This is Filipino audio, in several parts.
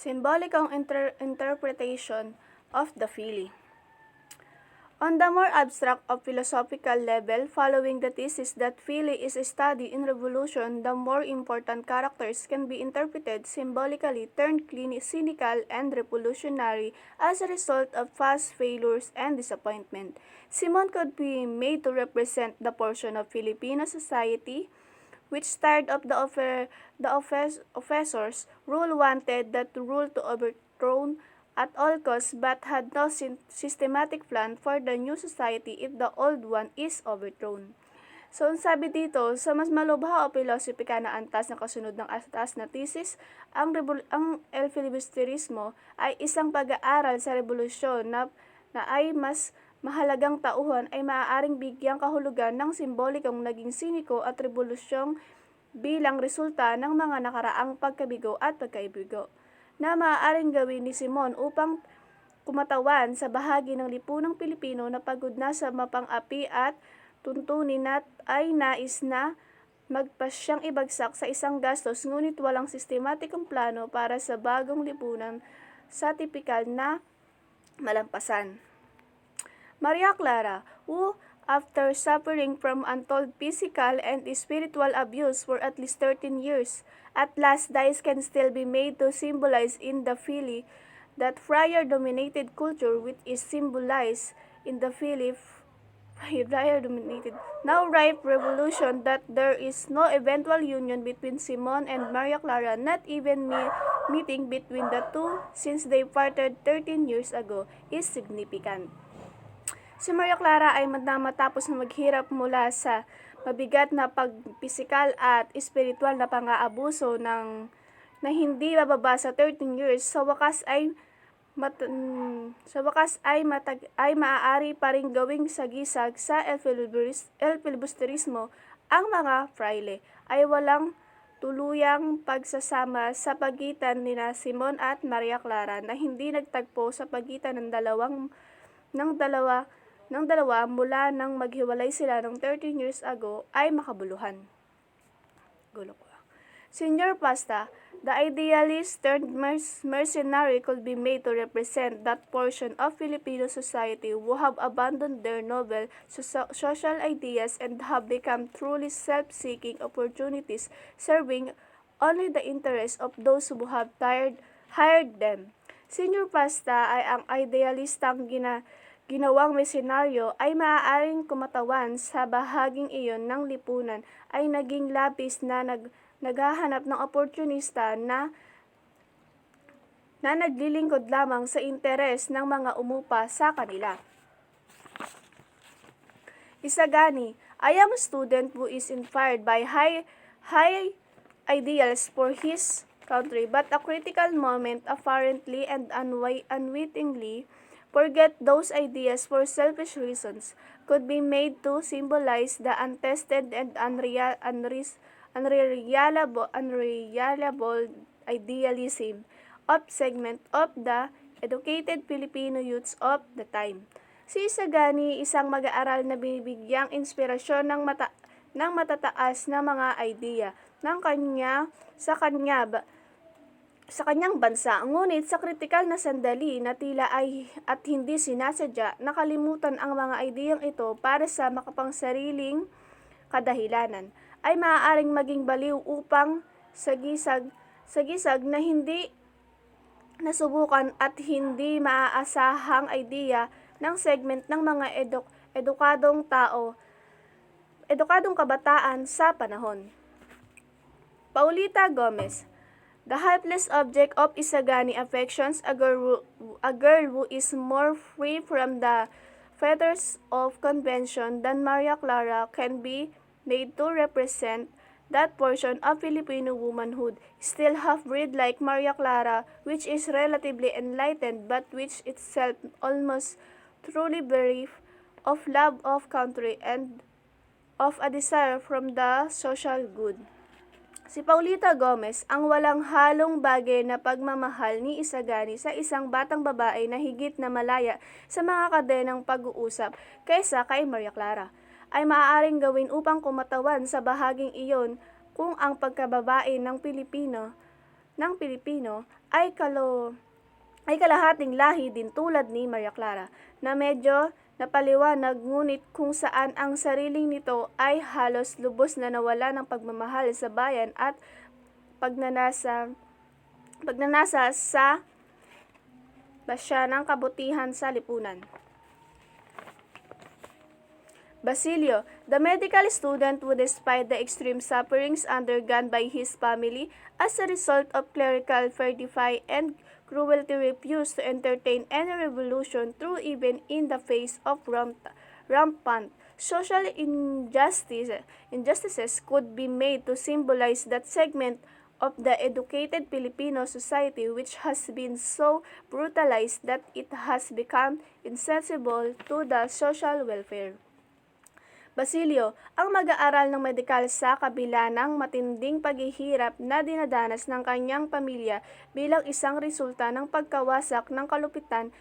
Symbolicong interpretation of the Phili. On the more abstract of philosophical level, following the thesis that Phili is a study in revolution, the more important characters can be interpreted symbolically, turned cynical and revolutionary as a result of past failures and disappointment. Simon could be made to represent the portion of Filipino society which tired of the officers' rule wanted that rule to overthrown at all costs but had no systematic plan for the new society if the old one is overthrown. So, ang sabi dito, sa mas malubha o pilosopika na antas na kasunod ng atas na thesis, ang el filibusterismo ay isang pag-aaral sa revolusyon na ay mas mahalagang tauhan ay maaaring bigyang kahulugan ng simbolikong naging siniko at revolusyong bilang resulta ng mga nakaraang pagkabigo at pagkaibigo na maaaring gawin ni Simon upang kumatawan sa bahagi ng lipunang Pilipino na pagod na sa mapang-api at tuntunin at ay nais na magpasyang ibagsak sa isang gastos ngunit walang sistematikong plano para sa bagong lipunan sa tipikal na malampasan. Maria Clara, who, after suffering from untold physical and spiritual abuse for at least 13 years, at last dies can still be made to symbolize in the Phili that friar-dominated culture which is symbolized in the Phili friar-dominated, now ripe revolution that there is no eventual union between Simon and Maria Clara, not even meeting between the two since they parted 13 years ago, is significant. Si Maria Clara ay matapos na maghirap mula sa mabigat na pagpisikal at espiritual na pang-aabuso na hindi bababa sa 13 years, sa wakas ay maaari pa ring gawing sagisag sa el filibusterismo. Ang mga fraile ay walang tuluyang pagsasama sa pagitan ni Simon at Maria Clara na hindi nagtagpo sa pagitan ng dalawa mula nang maghiwalay sila ng 13 years ago ay makabuluhan. Senyor Pasta, the idealist turned mercenary could be made to represent that portion of Filipino society who have abandoned their noble social ideas and have become truly self-seeking opportunities, serving only the interests of those who have hired them. Senyor Pasta ay ang idealistang ginawang mersenaryo ay maaaring kumatawan sa bahaging iyon ng lipunan ay naging labis na naghahanap ng oportunista na naglilingkod lamang sa interes ng mga umupa sa kanila. Isagani, I am a student who is inspired by high ideals for his country, but a critical moment apparently and unwittingly forget those ideas for selfish reasons, could be made to symbolize the untested and unreliable idealism of segment of the educated Filipino youths of the time. Si Isagani, isang mag-aaral na binibigyang inspirasyon ng matataas na mga idea sa kanyang bansa, ngunit sa kritikal na sandali na tila ay at hindi sinasadya, nakalimutan ang mga ideyang ito para sa makapangsariling kadahilanan, ay maaaring maging baliw upang sagisag na hindi nasubukan at hindi maaasahang ideya ng segment ng mga edukadong kabataan sa panahon. Paulita Gomez, the helpless object of Isagani affections, a girl who is more free from the fetters of convention than Maria Clara, can be made to represent that portion of Filipino womanhood, still half-breed like Maria Clara, which is relatively enlightened but which itself almost truly bereft of love of country and of a desire from the social good. Si Paulita Gomez ang walang halong bagay na pagmamahal ni Isagani sa isang batang babae na higit na malaya sa mga kadenang pag-uusap kaysa kay Maria Clara, ay maaaring gawin upang kumatawan sa bahaging iyon kung ang pagkababae ng Pilipino ng Pilipino ay kalahating lahi din tulad ni Maria Clara, na medyo napaliwanag ngunit kung saan ang sariling nito ay halos lubos na nawala ng pagmamahal sa bayan at pagnanasa sa basya ng kabutihan sa lipunan. Basilio, the medical student who, despite the extreme sufferings undergone by his family as a result of clerical perfidy and cruelty, refused to entertain any revolution, through even in the face of rampant social injustices could be made to symbolize that segment of the educated Filipino society which has been so brutalized that it has become insensible to the social welfare. Basilio, ang mag-aaral ng medikal sa kabila ng matinding paghihirap na dinadanas ng kanyang pamilya bilang isang resulta ng pagkawasak ng kalupitan,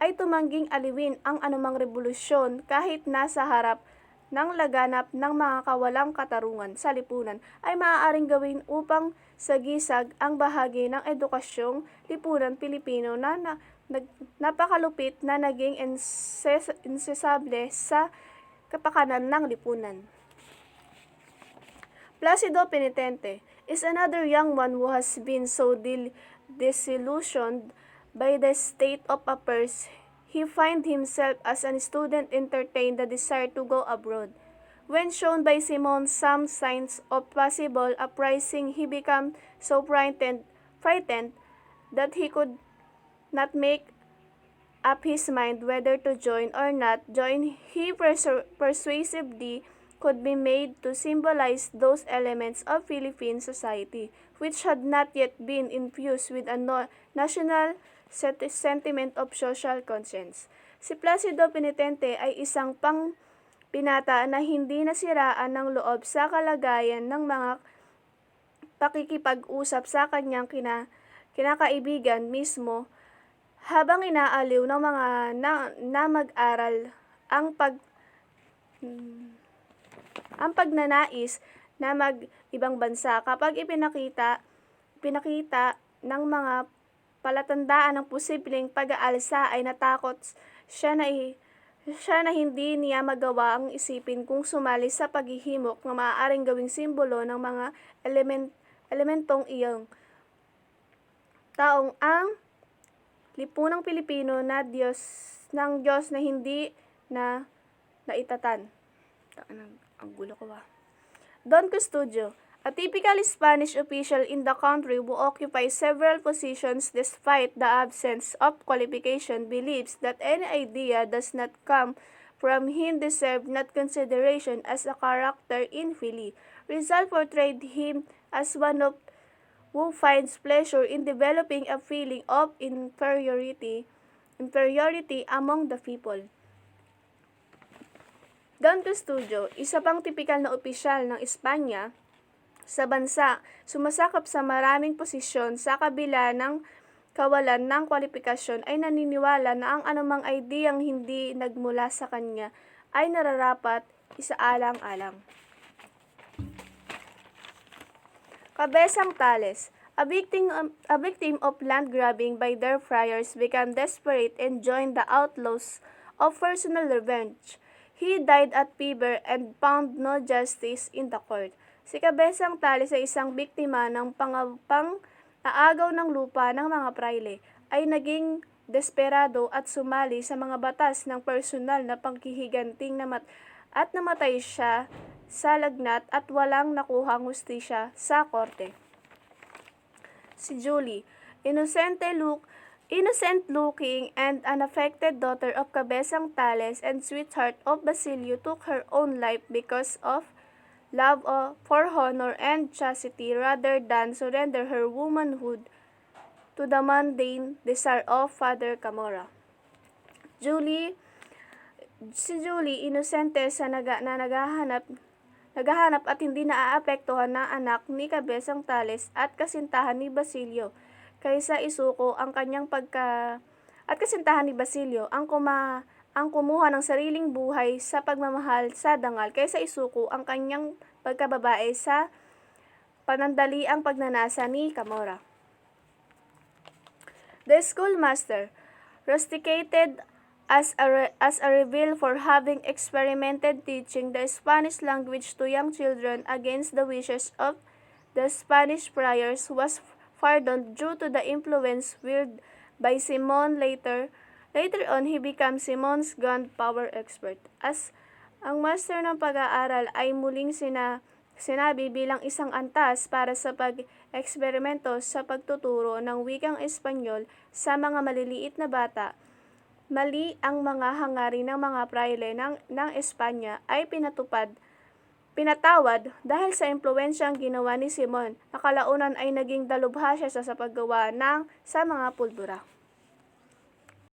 ay tumangging aliwin ang anumang revolusyon kahit nasa harap ng laganap ng mga kawalang katarungan sa lipunan ay maaaring gawin upang sagisag ang bahagi ng edukasyong lipunan Pilipino na napakalupit na naging insesable sa kapakanan ng lipunan. Placido Penitente is another young one who has been so disillusioned by the state of affairs he find himself as a student entertained the desire to go abroad. When shown by Simon some signs of possible uprising, he became so frightened that he could not make up his mind whether to join or not join. He persuasively could be made to symbolize those elements of Philippine society which had not yet been infused with a national sentiment of social conscience. Si Placido Penitente ay isang binata na hindi nasiraan ng loob sa kalagayan ng mga pakikipag-usap sa kanyang kinakaibigan mismo, habang inaaliw ng mga na mag-aral ang pagnanais na mag-ibang bansa. Kapag ipinakita ng mga palatandaan ng posibleng pag-aalsa, ay natakot siya na hindi niya magawa ang isipin kung sumali sa paghihimok na maaaring gawing simbolo ng mga elementong iyong taong ang lipunang Pilipino na Diyos na hindi na naitatan. Ang gulo ko ba? Don Custodio, a typical Spanish official in the country who occupies several positions despite the absence of qualification, believes that any idea does not come from him deserve not consideration as a character in Philly. Rizal portrayed him as one of who finds pleasure in developing a feeling of inferiority among the people. Don Custodio, isa pang tipikal na opisyal ng Espanya sa bansa, sumasakop sa maraming posisyon sa kabila ng kawalan ng kwalifikasyon, ay naniniwala na ang anumang ideyang hindi nagmula sa kanya ay nararapat isaalang-alang. Cabezang Tales, a victim of land grabbing by their friars, became desperate and joined the outlaws of personal revenge. He died at fever and found no justice in the court. Si Cabezang Tales ay isang biktima ng pang-aagaw ng lupa ng mga praile, ay naging desperado at sumali sa mga batas ng personal na panghihiganting at namatay siya sa lagnat at walang nakuhang hustisya sa korte. Si Julie, innocent-looking and unaffected daughter of Cabezang Tales and sweetheart of Basilio, took her own life because of love for honor and chastity rather than surrender her womanhood to the mundane desire of Father Camorra. Si Julie, inosente na naghahanap at hindi naaapektuhan ng anak ni Cabezang Tales at kasintahan ni Basilio, kaysa isuko ang kanyang kasintahan ni Basilio ang kumuha ng sariling buhay sa pagmamahal sa dangal, kaysa isuko ang kanyang pagkababae sa panandaliang pagnanasa ni Camorra. The schoolmaster, rusticated as a reveal for having experimented teaching the Spanish language to young children against the wishes of the Spanish friars, was pardoned due to the influence wielded by Simon later. Later on, he became Simon's gun power expert. As ang master ng pag-aaral ay muling sinabi bilang isang antas para sa pag-eksperimento sa pagtuturo ng wikang Espanyol sa mga maliliit na bata. Mali ang mga hangarin ng mga praile ng Espanya ay pinatawad dahil sa impluwensyang ginawa ni Simon na kalaunan ay naging dalubhasya sa paggawa sa mga pulbura.